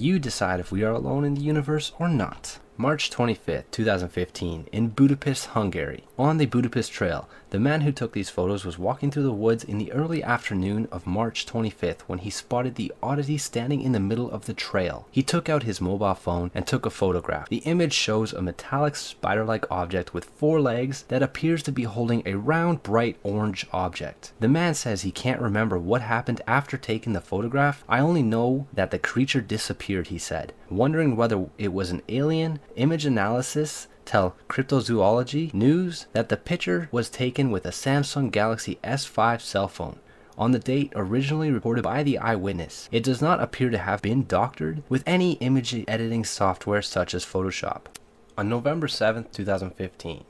You decide if we are alone in the universe or not. March 25th, 2015, in Budapest, Hungary. On the Budapest Trail, the man who took these photos was walking through the woods in the early afternoon of March 25th when he spotted the oddity standing in the middle of the trail. He took out his mobile phone and took a photograph. The image shows a metallic spider-like object with 4 legs that appears to be holding a round, bright orange object. The man says he can't remember what happened after taking the photograph. "I only know that the creature disappeared," he said. Wondering whether it was an alien, image analysis tell Cryptozoology News that the picture was taken with a Samsung Galaxy S5 cell phone on the date originally reported by the eyewitness. It does not appear to have been doctored with any image editing software such as Photoshop. On November 7th, 2015,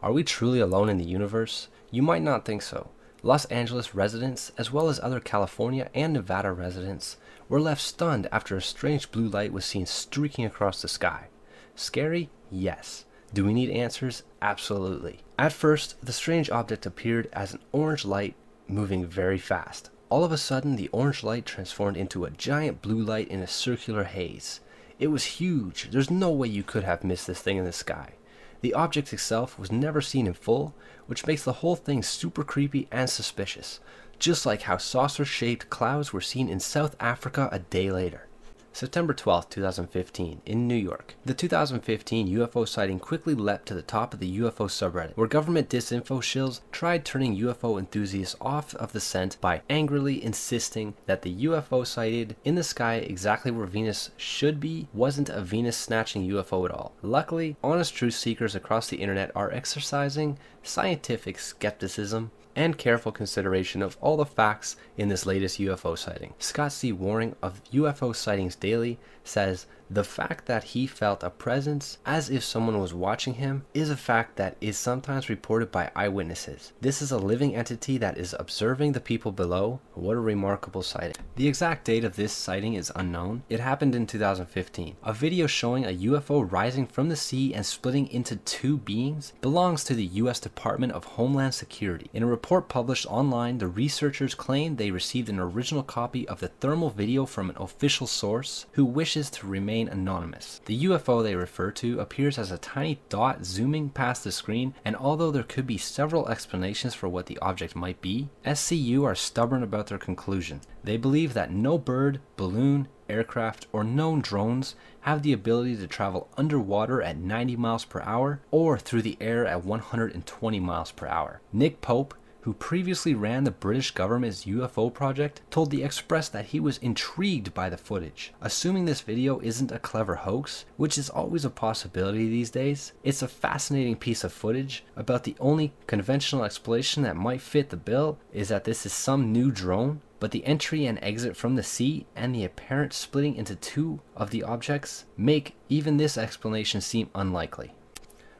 are we truly alone in the universe? You might not think so. Los Angeles residents, as well as other California and Nevada residents, were left stunned after a strange blue light was seen streaking across the sky. Scary? Yes. Do we need answers? Absolutely. At first, the strange object appeared as an orange light moving very fast. All of a sudden, the orange light transformed into a giant blue light in a circular haze. It was huge. There's no way you could have missed this thing in the sky. The object itself was never seen in full, which makes the whole thing super creepy and suspicious, just like how saucer-shaped clouds were seen in South Africa a day later. September 12th, 2015, in New York. The 2015 UFO sighting quickly leapt to the top of the UFO subreddit, where government disinfo shills tried turning UFO enthusiasts off of the scent by angrily insisting that the UFO sighted in the sky exactly where Venus should be wasn't a Venus-snatching UFO at all. Luckily, honest truth seekers across the internet are exercising scientific skepticism and careful consideration of all the facts in this latest UFO sighting. Scott C. Waring of UFO Sightings Daily says, "The fact that he felt a presence as if someone was watching him is a fact that is sometimes reported by eyewitnesses. This is a living entity that is observing the people below. What a remarkable sighting." The exact date of this sighting is unknown. It happened in 2015. A video showing a UFO rising from the sea and splitting into 2 beings belongs to the U.S. Department of Homeland Security. In a report published online, the researchers claimed they received an original copy of the thermal video from an official source who wishes to remain anonymous. The UFO they refer to appears as a tiny dot zooming past the screen, and although there could be several explanations for what the object might be, SCU are stubborn about their conclusion. They believe that no bird, balloon, aircraft, or known drones have the ability to travel underwater at 90 miles per hour or through the air at 120 miles per hour. Nick Pope, who previously ran the British government's UFO project, told The Express that he was intrigued by the footage. Assuming this video isn't a clever hoax, which is always a possibility these days, it's a fascinating piece of footage about the only conventional explanation that might fit the bill is that this is some new drone, but the entry and exit from the sea and the apparent splitting into 2 of the objects make even this explanation seem unlikely.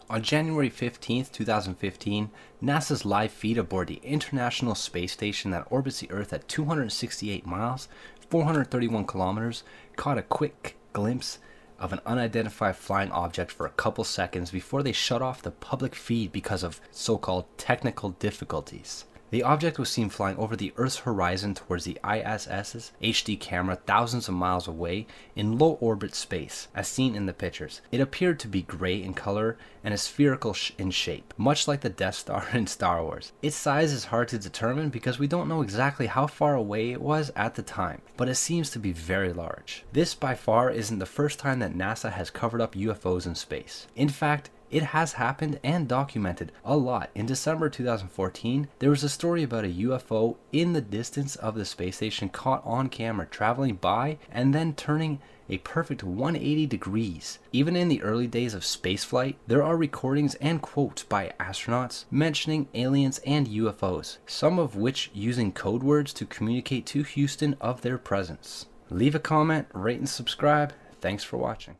On January 15th, 2015, NASA's live feed aboard the International Space Station that orbits the Earth at 268 miles, 431 kilometers, caught a quick glimpse of an unidentified flying object for a couple seconds before they shut off the public feed because of so-called technical difficulties. The object was seen flying over the Earth's horizon towards the ISS's HD camera thousands of miles away in low orbit space, as seen in the pictures. It appeared to be gray in color and spherical in shape, much like the Death Star in Star Wars. Its size is hard to determine because we don't know exactly how far away it was at the time, but it seems to be very large. This by far isn't the first time that NASA has covered up UFOs in space. In fact, it has happened and documented a lot. In December 2014, there was a story about a UFO in the distance of the space station caught on camera traveling by and then turning a perfect 180 degrees. Even in the early days of spaceflight, there are recordings and quotes by astronauts mentioning aliens and UFOs, some of which using code words to communicate to Houston of their presence. Leave a comment, rate and subscribe. Thanks for watching.